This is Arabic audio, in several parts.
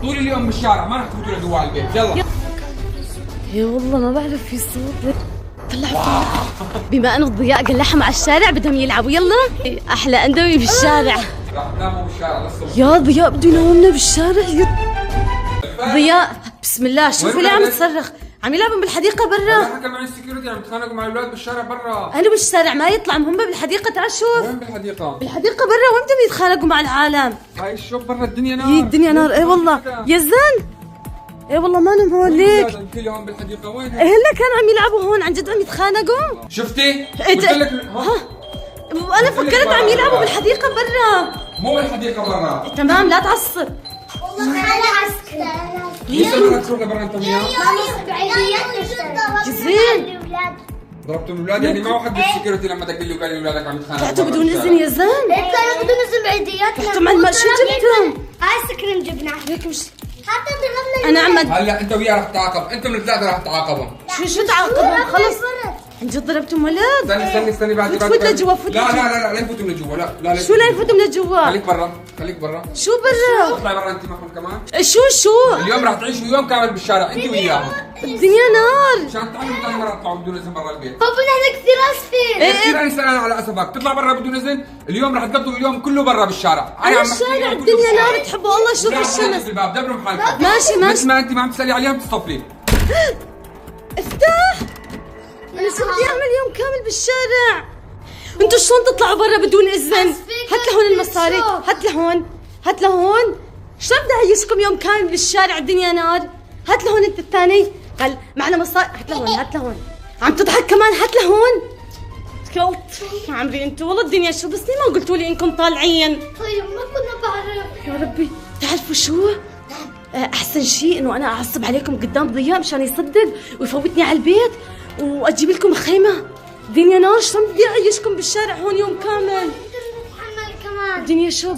طول اليوم بالشارع، ما رح تفوتوا لجوا على البيت. يلا. يا والله ما بعرف في صوت. طلعوا بما انه ضياء قال لحم على الشارع بدهم يلعبوا. يلا احلى اندومي بالشارع. رح تناموا بالشارع للصبح. يا ضياء بده ينامنا بالشارع. ضياء بسم الله شوفوا ليه عم تصرخ. عم يلعبوا بالحديقه برا. حكى معي السكيورتي عم يتخانقوا مع الاولاد بالشارع برا. انا بالشارع ما يطلع هم بالحديقه. تعال شوف. وين بالحديقه؟ بالحديقه برا. وين بدهم يتخانقوا مع العالم؟ هاي الشوف برا الدنيا نار. هي الدنيا نار. اي والله يزن. اي والله ما نم هون ليك. كلهم بالحديقه وين؟ هلا كانوا عم يلعبوا هون عن جد عم يتخانقوا. شفتي؟ قلت لك انا فكرت عم يلعبوا بالحديقه برا. مو بالحديقه برا. تمام لا تعصب. والله خلي عسكر. ليش بدك تروح لبرا انت وياه؟ جزين ضربتوا الاولاد يعني ما واحد بالسكيورتي لما دق لي وقال لي اولادك عم يتخانقوا. طلعتوا بدون اذن يا زلمه. كانوا بدون اسم بعيدياتنا. رحتوا مع شو جبتم؟ ايس كريم جبنا. هيك مش حتى ضربنا. انا عم هلا انت وياه رح تعاقب، انتم الثلاثه رح تعاقبوا. شو تعاقبهم خلص. عن جد ضربتم ولد؟ استني بعد فوت لجوا فوت لا لا لا لا يفوتوا لجوا. لا شو لا يفوتوا من جوا؟ خليك برا خليك برا. شو برا؟ اطلعي برا انت معهم كمان. شو اليوم رح تعيشوا يوم كامل بالشارع انت وياهم. الدنيا نار. عشان تعالوا ثاني مره تطلعوا بدون اذن برا البيت. بابا نحن كثير اسفين. كثير انسى انا على اسفك. تطلع برا بدون اذن. اليوم رح تقضوا اليوم كله برا بالشارع. انا الشارع الدنيا نار. تحبوا الله شوف الشمس. الباب دبروا محلكم. ماشي مثل ما انت ما عم تسالي عليهم تصطفلي. افتح. انا شو بدي اعمل يوم كامل بالشارع؟ انتوا شلون تطلعوا برا بدون اذن؟ هات لهون المصاري. هات لهون. شلون بدي اعيشكم يوم كامل بالشارع الدنيا نار؟ هات لهون انت الثاني. قال معنا مصاري. هات لهون. عم تضحك كمان. هات لهون. يا عمري انتوا والله الدنيا شو بس ليه ما قلتوا لي انكم طالعين؟ طيب ما كنا بعرف. يا ربي تعرفوا شو؟ احسن شيء انه انا اعصب عليكم قدام ضياء مشان يصدق ويفوتني على البيت واجيب لكم خيمه. الدنيا نار. شلون بدي اعيشكم بالشارع هون يوم كامل؟ نتحمل كمان. الدنيا شو؟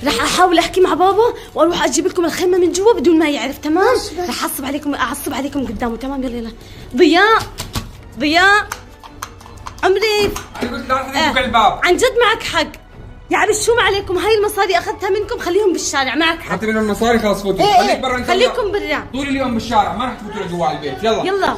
رح احاول احكي مع بابا واروح اجيب لكم الخيمه من جوا بدون ما يعرف. تمام؟ رح اعصب عليكم قدامه. تمام يلا ضياء عمري. انا قلت لا تحرقوا الباب. عن جد معك حق. يا عبس شو ما عليكم. هاي المصاري اخذتها منكم خليهم بالشارع. معك حق. حتى من المصاري خلاص فوتوا. خليك برا انت. خليكم برا طول اليوم بالشارع ما رح تفوتوا لجوا على البيت. يلا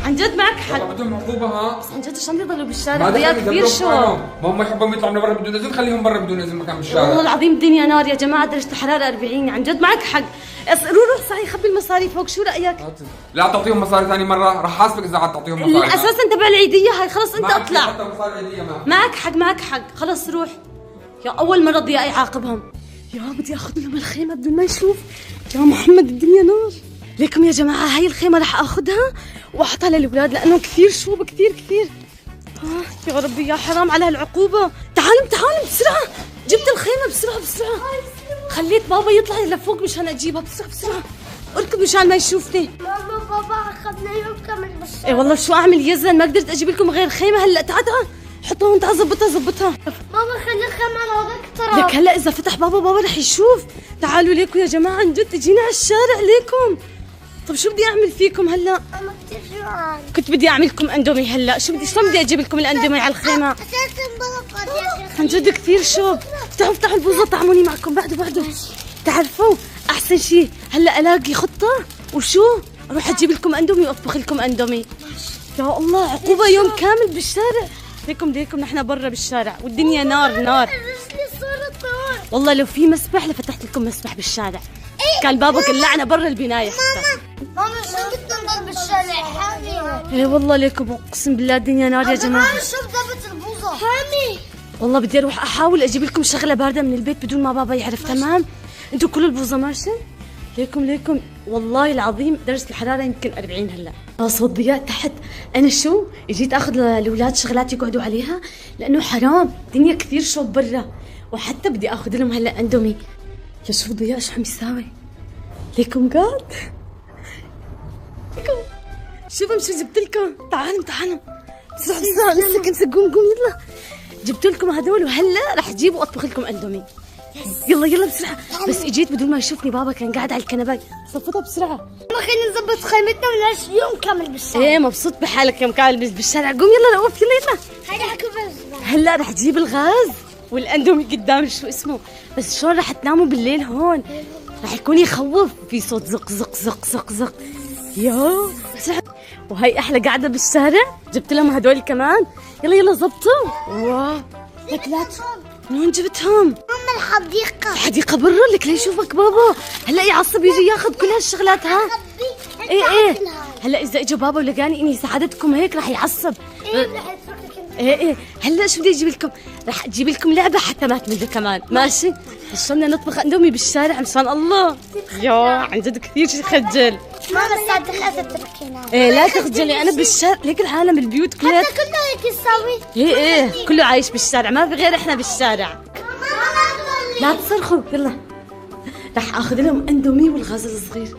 عن جد معك حق. والله بدهم عقوبه. ها عن جد شلون يضلوا بالشارع؟ ضياء كبير شو. ما هم يحبون يطلعوا من برا بدون اذن. خليهم برا بدون اذن مكان بالشارع. والله العظيم الدنيا نار يا جماعه. درجه الحراره 40. عن جد معك حق. روح صحيح خبي المصاري فوق. شو رايك؟ لا تعطيهم مصاري ثاني مره. رح حاسبك اذا عاد تعطيهم مصاري. اساسا تبع العيديه هاي. خلص انت اطلع. حتى مصاري عيديه معك حق. خلص روح. يا اول مره ضياء يعاقبهم. يا بدي اخذ لهم الخيمه بدون ما يشوف. يا محمد الدنيا نار. ليكم يا جماعه هاي الخيمه رح اخذها واحطها للاولاد لانه كثير شوب كثير. يا ربي يا حرام على هالعقوبه. تعالوا بسرعه. جبت الخيمه بسرعه. خليت بابا يطلع لفوق مشان اجيبها بسرعه. اركض مشان ما يشوفني. ماما بابا اخذنا يوم كامل بالشارع. اي والله شو اعمل يزن. ما قدرت اجيب لكم غير خيمه. هلا تعال حطها هون. تعال زبطها. ماما خلي الخيمة على هذاك التراب. لك هلا اذا فتح بابا رح يشوف. تعالوا ليكم يا جماعه عن جد اجينا على الشارع ليكم. طب شو بدي اعمل فيكم هلا؟ ماما كثير جوعان. كنت بدي اعمل لكم اندومي هلا. شلون بدي اجيب لكم الاندومي على الخيمه؟ اساسا بابا يا عن جد كثير شوب. افتحوا البوظه. طعموني معكم بعده. تعرفوا احسن شيء هلا الاقي خطه وشو اروح اجيب لكم اندومي واطبخ لكم اندومي. يا الله عقوبه يوم كامل بالشارع. ليكم نحن برا بالشارع والدنيا نار. رجلي صارت نار. والله لو في مسبح لفتحت لكم مسبح بالشارع. كان بابا قلعنا برا البنايه حتى. ماما شو بدنا نضل بالشارع حامي. اي والله ليكم اقسم بالله الدنيا نار يا جماعه. شو ضبط البوظه حامي. والله بدي اروح احاول اجيب لكم شغله بارده من البيت بدون ما بابا يعرف. تمام؟ انتوا كل البوظه ماشي؟ ليكم والله العظيم درجه الحراره يمكن 40 هلا. خلاص والضياء تحت. انا شو اجيت اخذ الاولاد شغلات يقعدوا عليها لانه حرام. الدنيا كثير شوب برا. وحتى بدي اخذ لهم هلا اندومي. يا شوف ضياء شو عم يساوي. ليكم قاعد. شوفوا شو جبت لكم. تعالوا بسرعه امسك قوم يلا. جبت لكم هذول وهلا رح اجيب واطبخ لكم اندومي. يلا بسرعه. بس اجيت بدون ما يشوفني بابا كان قاعد على الكنبه. صفطها بسرعه. ما خلينا نظبط خيمتنا ونعيش يوم كامل بالشارع. ايه مبسوط بحالك يوم كامل بالشارع. قوم يلا وقف يلا. هيدا حكوا بس. هلا رح اجيب الغاز والاندومي قدام شو اسمه. بس شلون رح تناموا بالليل هون؟ رح يكون يخوف، في صوت زق زق زق زق زق. يا وهي احلى قاعده بالشارع. جبت لهم هدول كمان. يلا يلا زبطوا. واو لك لا من وين جبتهم؟ أم الحديقة. الحديقه برا لك ليشوفك بابا. هلا يعصب يجي ياخذ كل هالشغلات. ها ايه هلا اذا اجى بابا ولقاني اني ساعدتكم هيك رح يعصب. ايه هلا شو بدي اجيب لكم؟ رح اجيب لكم لعبه حتى ما تملوا كمان. ماشي؟ شو بدنا نطبخ اندومي بالشارع مشان الله. يا عن جد كثير شي خجل. ماما صدق لا تتركينا. ايه لا تخجلي، انا بالشارع ليك العالم البيوت كلها. حتى كله هيك يسوي. ايه كله عايش بالشارع، ما في غير احنا بالشارع. لا تصرخوا. يلا رح اخذ لهم اندومي والغاز الصغير.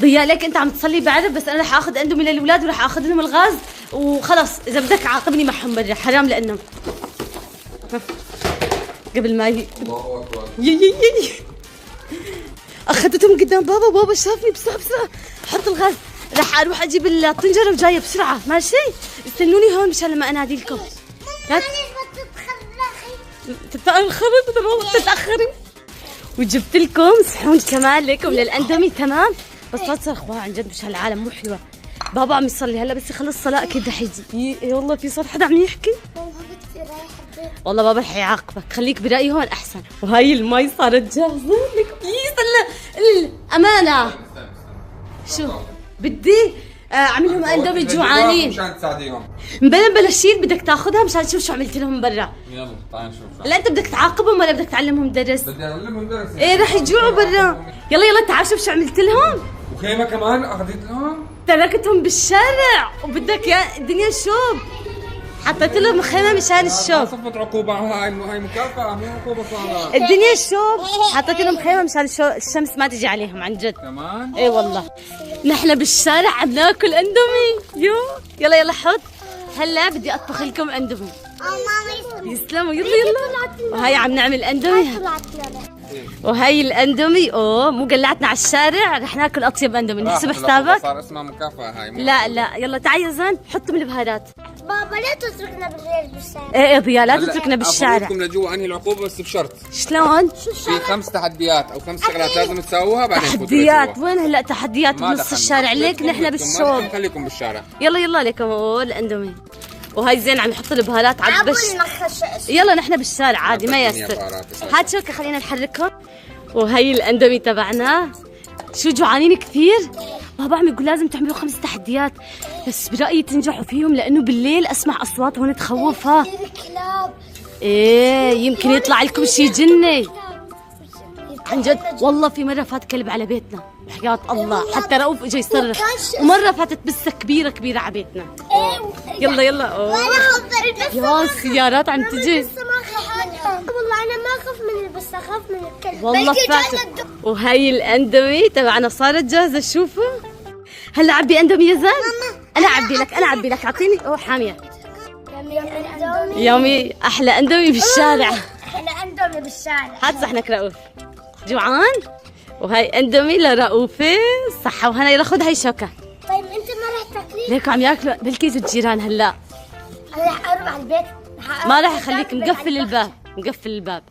ضياء ليك انت عم تصلي بعرف، بس انا رح اخذ اندومي للاولاد ورح اخذ لهم الغاز وخلص. اذا بدك عاقبني معهم برا، حرام لانه قبل ما الله اكبر. يي اخذتهم قدام بابا شافني. بسرعه حط الغاز. رح اروح اجيب الطنجره وجايه بسرعه. ماشي؟ استنوني هون مشان لما انادي لكم. لا تتاخري والله بتتاخري. وجبت لكم صحون كمان لكم للاندومي. تمام بس لا تصرخوا عن جد، مش هالعالم مو حلوه. بابا عم يصلي هلا، بس يخلص صلاه اكيد رح يجي. والله في صوت حدا عم يحكي. والله بابا رح يعاقبك، خليك برأيي هون احسن. وهي المي صارت جاهزه لك. الامانه شو بدي اعمل لهم اندومي جوعانين مشان تساعديهم. بلا شيل بدك تاخذها مشان تشوف شو عملت لهم برا. يلا تعال نشوف. لا انت بدك تعاقبهم ولا بدك تعلمهم درس؟ بدي اعلمهم درس. ايه رح يجوعوا برا. يلا تعال شوف شو عملت لهم. وخيمه كمان اخذت لهم. تركتهم بالشارع وبدك يا الدنيا شوب. حطيت لهم خيمه مشان الشوب. صفت عقوبه. هاي مكافاه مو عقوبه صارت. الدنيا شوب. حطيت لهم خيمه مشان الشمس ما تجي عليهم عن جد. كمان ايه والله نحن بالشارع عم ناكل اندومي. يلا حط. هلا بدي اطبخ لكم اندومي. ماما يسلموا. يلا وهي عم نعمل اندومي. وهي الاندومي مو قلعتنا على الشارع. رح ناكل اطيب اندومي. نحسب حسابك. صار اسمها مكافاه هاي. لا يلا تعي يا زين حط من البهارات. بابا لا تتركنا بالليل بالشارع. ايه ضياء لا تتركنا بالشارع. افوتكم لجوا انهي العقوبه بس بشرط. شلون؟ في 5 تحديات او 5 شغلات لازم تسووها بعدين تحديات. وين هلا تحديات بنص الشارع؟ ليك نحن بالشوب. خليكم بالشارع. يلا لكم الاندومي. وهي زين عم يحط البهارات عبش. يلا نحن بالشارع عادي ما ياسر. هات شوكة خلينا نحركهم. وهي الاندومي تبعنا. شو جوعانين كثير. بابا عم يقول لازم تعملوا 5 تحديات، بس برأيي تنجحوا فيهم لأنه بالليل أسمع أصوات هون تخوف. ها إيه يمكن يطلع لكم شي جني عن جد. والله في مرة فات كلب على بيتنا حياة الله، حتى رؤوف اجى يصرخ. ومرة فاتت بسة كبيرة على بيتنا. يلا يا سيارات عم تجي. والله انا ما اخاف من البس، اخاف من الكلب. والله فاتت. وهي الاندومي تبعنا صارت جاهزة. شوفوا هلا عبي اندومي يا زين. انا اعبي لك اعطيني. حامية يومي احلى اندومي بالشارع. احلى اندومي بالشارع. هات صحنك رؤوف جوعان. وهي اندومي لرؤوفة صحة. وهنا يلا خذ هي شوكة. طيب انت ما رح تاكلي؟ ليكوا عم ياكلوا بلكي الجيران. هلا رح اروح على البيت. ما رح اخليك مقفل الباب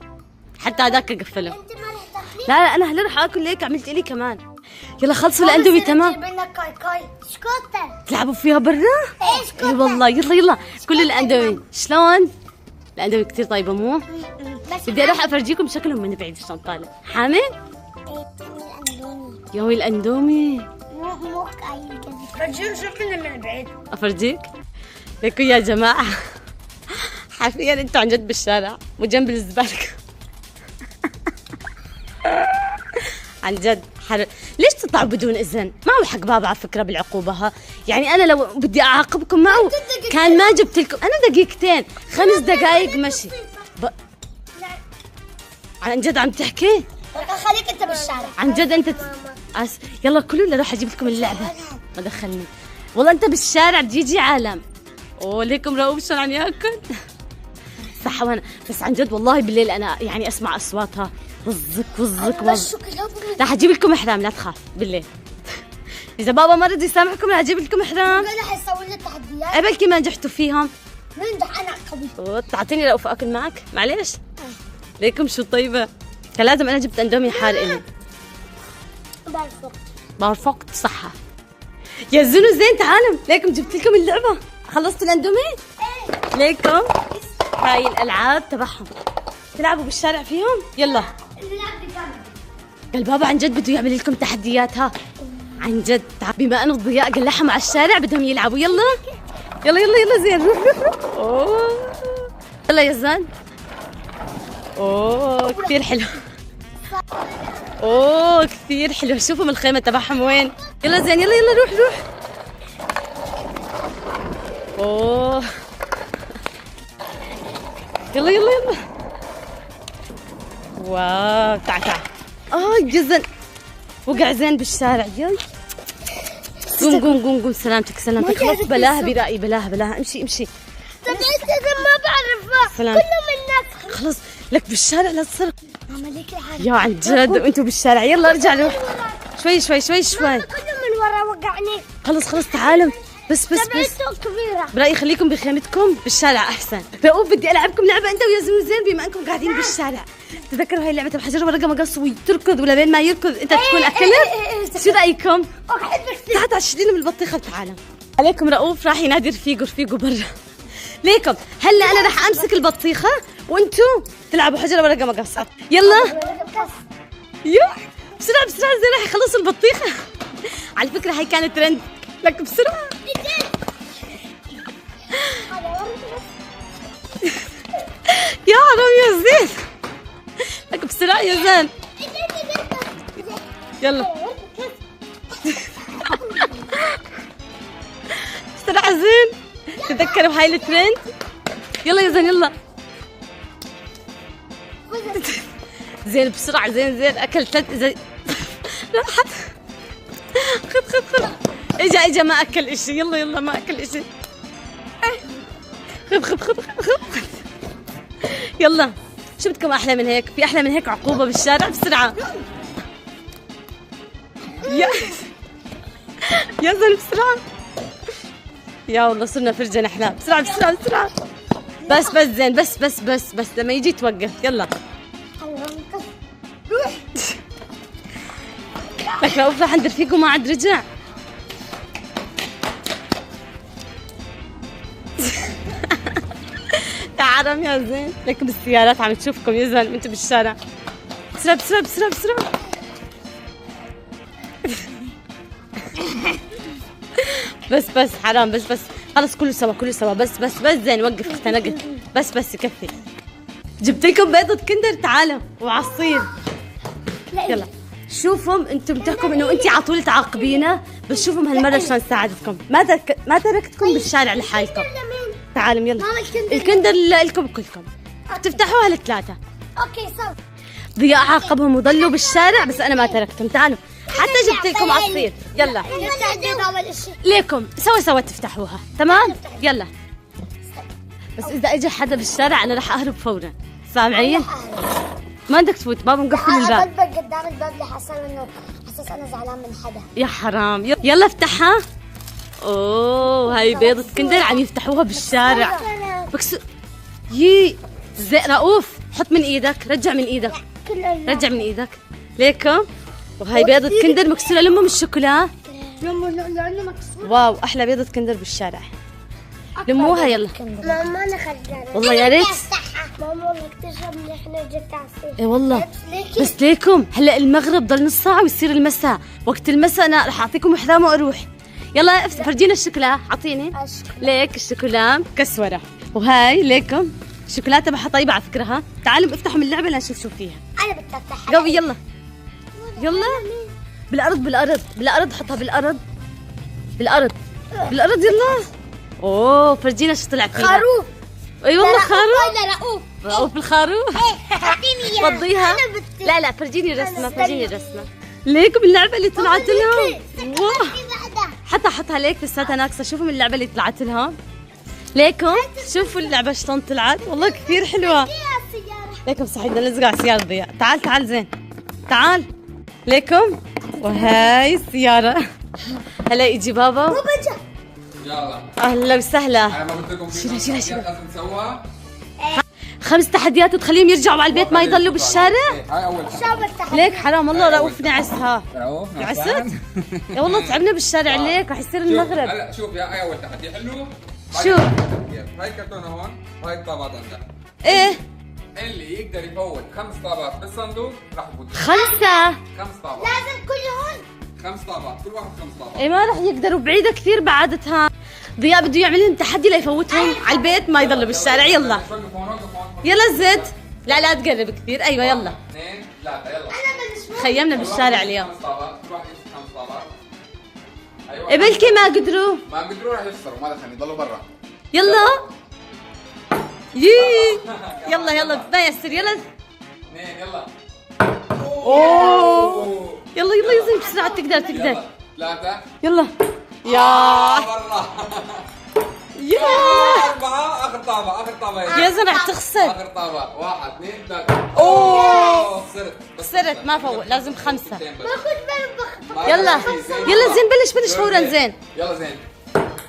حتى هذاك اقفله. انت ما رح تاكلي؟ لا انا هلا رح اكل. ليك عملت لي كمان. يلا خلصوا الاندومي. تمام جبنا كاي شكوتة تلعبوا فيها برا. ايه شكوتة. اي والله. يلا كل الاندومي. شلون الاندومي كثير طيبه مو؟ بدي اروح افرجيكم شكلهم من بعيد شلون طالع. حامل يومي الاندومي. مو كاي كذا. فرجيهم شكلنا من بعيد. افرجيك ليكوا يا جماعه. حرفيا انتوا عن جد بالشارع وجنب الزباله. عن جد ليش تطلعوا بدون اذن؟ ما هو حق بابا على فكره بالعقوبه. ها يعني انا لو بدي اعاقبكم معه كان ما جبت لكم. انا دقيقتين 5 دقائق مشي. عن جد عم تحكي؟ خليك انت بالشارع عن جد انت يلا كلوا ولا اروح اجيب لكم اللعبه. ما دخلني والله. انت بالشارع بدي يجي عالم. وليكم رؤوف شلون عم ياكل. صح. وانا بس عن جد والله بالليل انا يعني اسمع اصواتها وزك. رح اجيب لكم احرام لا تخاف بالليل. اذا بابا ما رضي يسامحكم رح اجيب لكم احرام. رح يسوي لنا تحديات. بلكي ما نجحتوا فيهم. ننجح. انا تعطيني رؤوف اكل معك معليش. ليكم شو طيبه. كان لازم انا جبت اندومي حار الي. بعرفك صحة. يا زنو زين تعالوا ليكم جبت لكم اللعبة. خلصتوا الاندومي؟ ليكم هاي الالعاب تبعهم تلعبوا بالشارع فيهم. يلا قال بابا عن جد بده يعمل لكم تحديات. ها عن جد بما انه الضياء قلعهم على الشارع بدهم يلعبوا. يلا يلا يلا يلا زين روح روح روح. اوه يلا يا زين. اوه كثير حلو. اوه كثير حلو. شوفوا من الخيمة تبعهم وين. يلا زين يلا يلا روح روح. اوه يلا يلا يلا. واو تعال تعال. جزن وقع زين بالشارع. يلا قوم قوم قوم قوم. سلامتك سلامتك. خلص بلاها برأيي بلاها امشي امشي. طب انت ما بعرفها كله منك. خلص لك بالشارع لا تصير. عمليك الحاجة يا عن جد وانتوا بالشارع. يلا ارجع روح شوي شوي شوي شوي. كله من ورا وقعني. خلص تعالوا بس كبيرة. برأيي خليكم بخيمتكم بالشارع احسن. رؤوف بدي العبكم لعبه انت ويا زين بما انكم قاعدين بالشارع. تذكروا هاي لعبه الحجر ورقه مقص وتركض ولا بين ما يركض انت تكون اكلت. شو رايكم؟ تعال شيلينا من البطيخه. تعالوا عليكم. رؤوف راح ينادي رفيقه برا. ليكم هلا انا راح امسك البطيخه وانتم تلعبوا حجر ورقه مقص. يلا يا بسرعه زين راح يخلصوا البطيخه. على فكره هاي كانت ترند. لك بسرعه يا حرام يا زين. لك بسرعه يا زين. يلا بسرعه زين. تذكروا هاي الترند. يلا يا زين يلا زين بسرعه زين اكل ثلاث راحت. خذ اجا ما اكل اشي. يلا ما اكل اشي. خذ يلا. شو بدكم احلى من هيك؟ في احلى من هيك عقوبه بالشارع. بسرعه يا زين بسرعه. يا والله صرنا فرجة نحلام. بسرعه بس زين بس لما يجي توقف. يلا روح. لك رؤوف راح ندير فيكم ما عاد رجع. تعال يا زين. لكم السيارات عم تشوفكم يا زلمه انتم بالشارع. بسرعه بس حرام. بس خلص كله سوا. بس زين وقف اختنقت. بس يكفي. جبت لكم بيضة كندر. تعالوا وعصير. يلا شوفهم انتم بتحكم انه انت على طول تعاقبينا. بس شوفهم هالمره شلون ساعدتكم. ما تركتكم بالشارع لحالكم. تعالوا يلا. الكندر لكم كلكم. تفتحوها لثلاثه. اوكي صار. ضياء عاقبهم وضلوا بالشارع بس انا ما تركتهم. تعالوا حتى جبت لكم عصير. يلا ليكم سوا تفتحوها. تمام يلا. بس اذا اجى حدا بالشارع انا راح اهرب فورا. سامعين؟ ما بدك تفوت. بابا مقفل الباب. بطبق قدام الباب لحسن انه حسس انا زعلان من حدا. يا حرام. يلا افتحها. اوه هاي بيضة كندر عم يفتحوها بالشارع. زي رؤوف حط من ايدك. رجع من ايدك. ليكم وهاي بيضة كندر مكسورة. لمهم الشوكولا. واو احلى بيضة كندر بالشارع. لموها يلا. ماما انا خجلانة والله يا ريت. ماما والله اكتشف ان احنا جبت عصير. اي والله بس ليكم هلا المغرب ضل نص ساعة ويصير المساء. وقت المساء انا رح اعطيكم حزام واروح. يلا فرجينا الشوكولا. اعطيني ليك الشوكولا مكسورة. وهاي ليكم الشوكولا تبعها طيبة على فكرة. ها تعالوا افتحوا من اللعبة لنشوف شو فيها. انا بدي افتحها. قوي يلا بالارض حطها بالارض يلا. اوه فرجينا شو طلع فيها. خروف. اي والله خروف. رؤوف الخروف. اعطيني اياها. فضيها. لا فرجيني الرسمة. ليكم اللعبة اللي طلعت لهم. حطها ليك لساتها ناقصة. شوفوا من اللعبة اللي طلعت لهم. ليكم شوفوا اللعبة شلون طلعت. والله كثير حلوة. ليكم صحيح بدنا نلزق على سيارة ضياء. تعال زين تعال. ليكم وهاي السيارة. هلا يجي بابا. يلا اهلا وسهلا. انا ما قلت لكم في شيلها، شيلها، شيلها. لازم نسويها. 5 تحديات وتخليهم يرجعوا على البيت ما يضلوا بالشارع. هاي اول تحدي. شو بالتحدي؟ ليك حرام والله رؤوف نعسها. رؤوف نعست؟ نعسان. يا والله تعبنا بالشارع ليك رح يصير المغرب. هلا شوف يا هاي اول تحدي حلو. شو؟ هاي كرتونه هون وهي الطابات عندك. ايه اللي يقدر يفوت 5 طابات بالصندوق راح يفوت. 5. 5 طابات. لازم كلهم 5 طابات كل واحد 5 طابات. ايه ما رح يقدروا بعيدة كثير بعدتها. ضياء بده يعمل لهم تحدي ليفوتهم على البيت ما يضلوا بالشارع. يلا وقف هون وقف هون. يلا زد. لا لا تقرب كثير. ايوه يلا 2 3 يلا. خيمنا بالشارع اليوم. 5 طابات كل واحد يمسك 5 طابات. ايوه. إيه بلكي ما قدروا. ما قدروا راح يخسروا ما دخلني يضلوا برا. يلا يي يلا يلا ما يسر. يلا 2 يلا. اوه يلا يلا يلا بسرعة تقدر 3 يلا يا برا. يا 4 اخر طابة اخر طابة يا زلمة رح تخسر. اخر طابة 1 2 3. اوه خسرت خسرت ما فوق لازم 5. ما كنت بخبط. يلا يلا زين بلش فورا زين. يلا زين.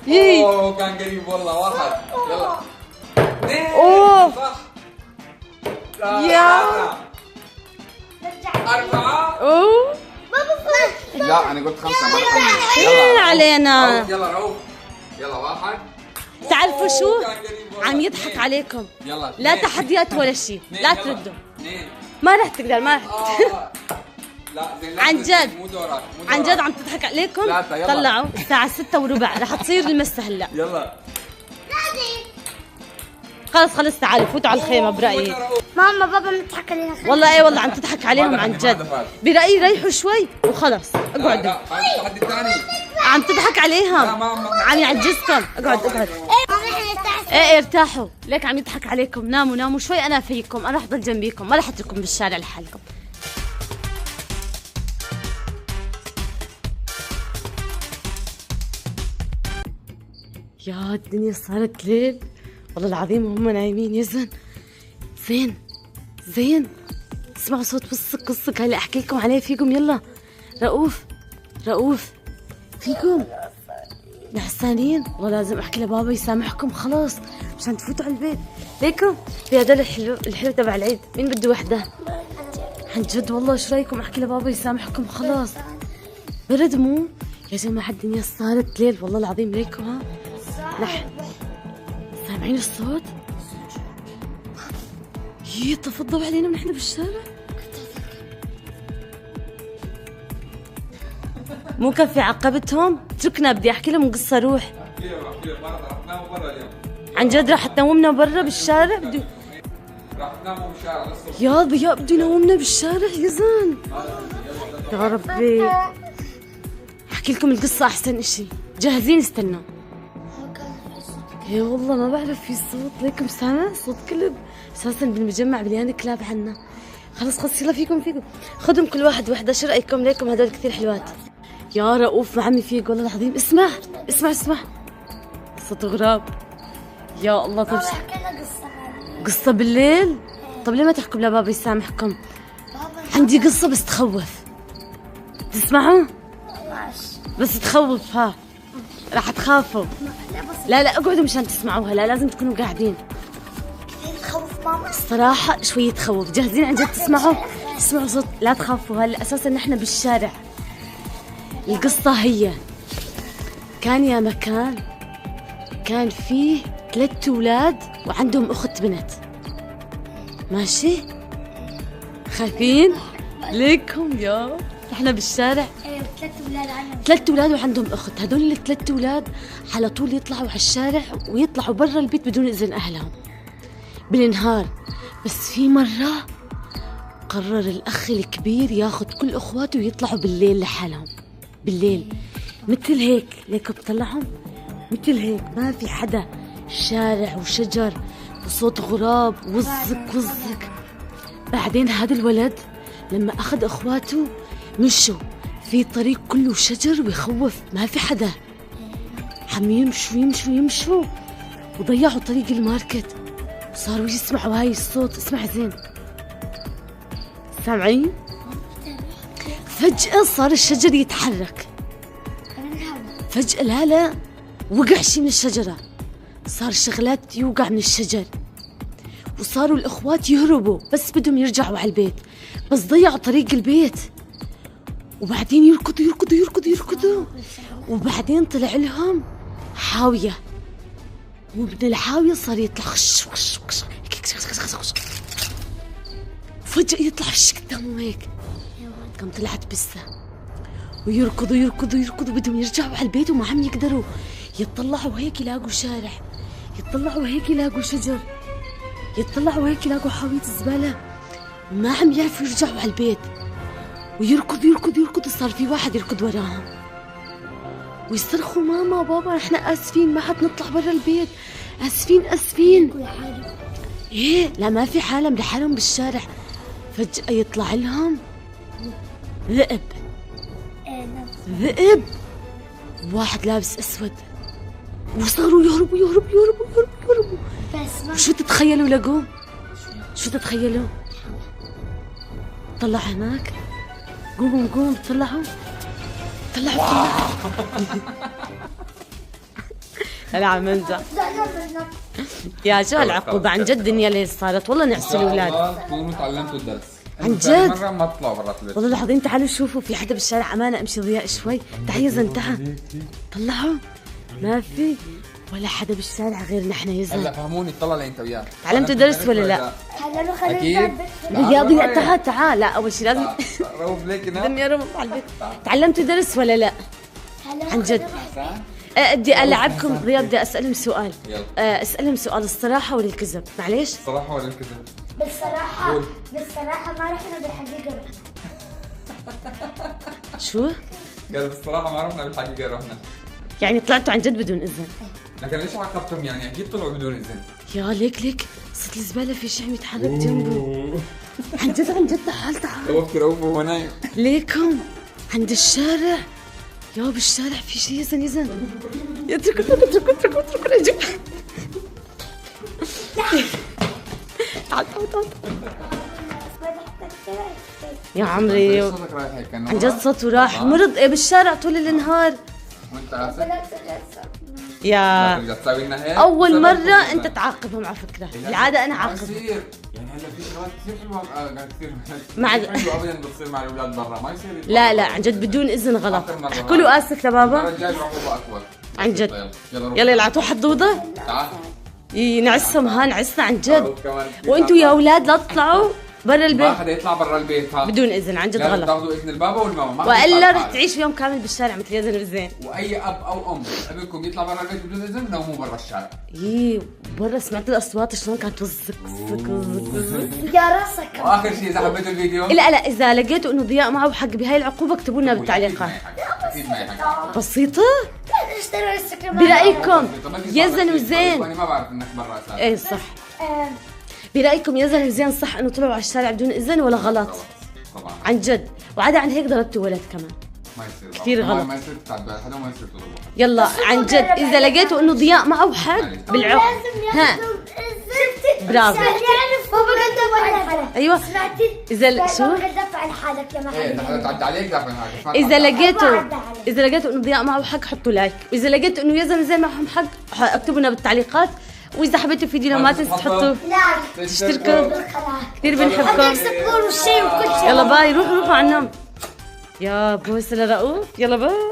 يي اوه كان قريب والله 1 يلا 2 أوه. صح. يا. 4 اوه ما بفوت. لا انا قلت 5 ما تخمن. حين علينا. رؤوف، يلا رؤوف يلا 1. تعرفوا شو كان قريب والله. عم يضحك 2. عليكم. يلا لا 2. تحديات ولا شيء 2 لا يلا. تردوا. 2 ما رح تقدر ما رح لا زين لا عن تنسى، جد. مو دورك مو عن دورك. جد عم تضحك عليكم. لا، يلا. طلعوا الساعة 6:15 رح تصير المسة هلا. يلا خلص تعالوا فوتوا على الخيمة برأيي. ماما بابا مضحك علينا. والله ايه والله عم تضحك عليهم عن جد. برأيي ريحوا شوي وخلص اقعدوا. لا هاي التحدي الثاني. عم تضحك عليهم. لا، ما- عم يعجزكم. اقعد ماما احنا نتعس. ايه ارتاحوا ليك عم يضحك عليكم. ناموا شوي انا فيكم. انا رح ضل جنبيكم ما رح اترككم بالشارع لحالكم. يا الدنيا صارت ليل والله العظيم وهم نايمين. يزن زين اسمعوا صوت قصك هلا احكي لكم عليه. فيكم يلا رؤوف فيكم نحسانين. والله لازم احكي لبابا يسامحكم خلاص مشان تفوتوا على البيت. ليكم في هذول الحلو تبع العيد مين بده وحده عن جد والله. شو رايكم احكي لبابا يسامحكم خلاص. برد مو يا جماعه الدنيا صارت ليل والله العظيم. ليكم ها سامعين الصوت؟ طفى الضوء علينا ونحن بالشارع. مو كفي عقبتهم. اتركنا بدي احكي لهم قصه. روح راح تناموا برا اليوم. عن جد راح تنومنا برا بالشارع. بدي راح تناموا بالشارع للصبح. يا ضياء بده ينومنا بالشارع. يزن يا ربي احكي لكم القصه احسن اشي. جاهزين استنوا. ايه والله ما بعرف في صوت. ليكم سامع صوت كلب اساسا بالمجمع مليان كلاب عنا. خلص يلا فيكم خدهم كل واحد وحده. شو رايكم؟ ليكم هدول كثير حلوات. يا رؤوف ما عم يفيق والله العظيم. اسمع صوت غراب. يا الله طيب احكي لنا قصة. قصة بالليل؟ طب ليه ما تحكوا لبابا يسامحكم؟ عندي قصة بس تخوف. تسمعوا؟ بس تخوف. ها راح تخافوا. لا اقعدوا مشان تسمعوها. لا لازم تكونوا قاعدين. كثير تخوف ماما. الصراحة شوية تخوف. جاهزين عن جد تسمعوا صوت؟ لا تخافوا. هلا اساسا نحن بالشارع. القصة هي كان يا مكان كان فيه 3 أولاد وعندهم أخت بنت. ماشي خايفين ليكم يا نحن بالشارع. ايه 3 اولاد عنا. 3 أولاد وعندهم أخت. هدول ال3 أولاد على طول يطلعوا على الشارع ويطلعوا برا البيت بدون إذن أهلهم بالنهار. بس في مرة قرر الأخ الكبير ياخد كل أخواته ويطلعوا بالليل لحالهم. بالليل مثل هيك ليكم بطلعهم مثل هيك ما في حدا. شارع وشجر وصوت غراب وزك. بعدين هذا الولد لما أخذ أخواته مشوا في طريق كله شجر ويخوف ما في حدا. عم يمشوا وضيعوا طريق الماركت وصاروا يسمعوا هاي الصوت. اسمع زين سامعين؟ فجأة صار الشجر يتحرك. فجأة لا وقع شي من الشجرة، صار شغلات يوقع من الشجر، وصاروا الإخوات يهربوا بس بدهم يرجعوا على البيت، بس ضيعوا طريق البيت. وبعدين يركضوا يركضوا يركضوا يركضوا، وبعدين طلع لهم حاوية، ومن الحاوية صار يطلع خش خش خش خش، فجأة يطلع فش قدامه هيك، قام طلعت بسة، ويركضوا يركضوا يركضوا بدهم يرجعوا على البيت وما عم يقدروا. يطلعوا هيك يلاقوا شارع، يطلعوا هيك يلاقوا شجر، يطلعوا هيك يلاقوا حاوية زبالة، ما عم يعرفوا يرجعوا على البيت. ويركضوا يركضوا يركضوا، صار في واحد يركض وراهم ويصرخوا ماما بابا احنا اسفين ما حد نطلع برا البيت، اسفين اسفين. ايه لا ما في حالهم لحالهم بالشارع. فجأة يطلع لهم ذئب، ذئب واحد لابس اسود، وصاروا يهربوا يهربوا يهربوا يهربوا يهربوا. بس وشو تتخيلوا لقوه؟ شو تتخيلوا؟ طلع هناك، قوموا قوموا طلعوا طلعوا. هلا عم نمزح يا شو هالعقوبة عن جد دنيا ليش صارت، والله نعسوا الاولاد. تكونوا تعلمتوا الدرس عن ثاني جد؟ مرة ما تطلعوا برا البيت. والله لاحظين تعالوا شوفوا في حدا بالشارع، امانة امشي ضياء شوي، تعال يزن تعال. طلعوا ما في ولا حدا بالشارع غير نحن يزن. هلا فهموني طلع لي انت وياه. تعلمتوا درس ولا لا؟ هلا خلينا اكيد. ضياء ضياء تعال تعال، لا اول شيء لازم روب ليك دم يا رب على البيت. تعلمتوا درس ولا لا؟ عن جد بدي ألعبكم رياض، بدي أسألهم سؤال. أسألهم سؤال، الصراحة ولا الكذب؟ معليش؟ الصراحة ولا الكذب؟ بالصراحة ما رحنا بالحقيقة. شو؟ قال بالصراحة ما رحنا بالحقيقة رحنا. يعني طلعتوا عن جد بدون إذن؟ لكن ليش عاقبتهم يعني؟ أكيد طلعوا بدون إذن. يا ليك ليك صوت الزبالة في شيء عم يتحرك جنبه. عن جد تعال تعال. توقف روب وهو نايم. ليكم عند الشارع، يا بالشارع في شيء يزن يزن. اتركوا اتركوا اتركوا اتركوا اجيب. تعال تعال تعال يا عمري، صوتك رايح هيك عن جد صوته راح مرض ايه بالشارع طول النهار. وانت اسف؟ يا ترجع تساوي لنا هيك؟ اول مرة انت تعاقبهم على فكرة، العادة انا ما عاقب. يصير يعني هلا في شغلات كثير حلوه كثير ما عاد- حلوه ابدا بتصير مع الاولاد برا، ما يصير لا لا عن جد بدون اذن غلط. احكوا له اسف لبابا الرجال عقوبه اكبر عن جد. يلا روح. يلا يلعطوه حدوده تعال ينعسهم، ها نعسنا عن جد. روح كمان. وانتوا يا اولاد لا تطلعوا برا ما البيت حدا يطلع برا البيت ها بدون اذن، عن جد لازم غلط. تاخذوا اذن البابا والماما، ما حدا والا يطلع رح بحاله. تعيش يوم كامل بالشارع مثل يزن الزين. واي اب او ام ابيكم يطلع برا البيت بدون اذن نوموا برا الشارع. يي برا سمعت الاصوات شلون كانت توزك يا راسك. واخر شيء اذا حبيتوا الفيديو لا لا اذا لقيتوا انه ضياء معه حق بهاي العقوبه اكتبوا لنا أكيد بالتعليقات. معي حق. اكيد معي حق. بسيطه اشتروا السكر. برايكم طب ما في يزن صعب كثير. وزين. انا ما بعرف انك برا اساسا. ايه صح. برايكم يزن وزين صح انه طلعوا على الشارع بدون اذن ولا غلط؟ طبعا عن جد. وعدا عن هيك ضربتوا ولد كمان. ما يصير كثير طبعاً. غلط. ما يصير تتعب حدا وما يصير تضربه. يلا عن جد اذا لقيتوا انه ضياء معه حق بالعقد ها برافو. بابا قد دفع لحالك. ايوه سمعتي؟ اذا شو بابا قد دفع لحالك يا ايه محمد. حدا تعدى عليك دافع هذا. اذا لقيتوا انه ضياء معه حق حطوا لايك، واذا لقيتوا انه يزن زين معهم حق اكتبوا لنا بالتعليقات، واذا حبيتوا الفيديو ما تنسوا تحطوا لا تشتركوا. بالقناة. كثير بنحبكم. سكر والشيء وكل شيء. يلا باي روحوا روحوا عنهم. يا بوس لرؤوف يلا باي.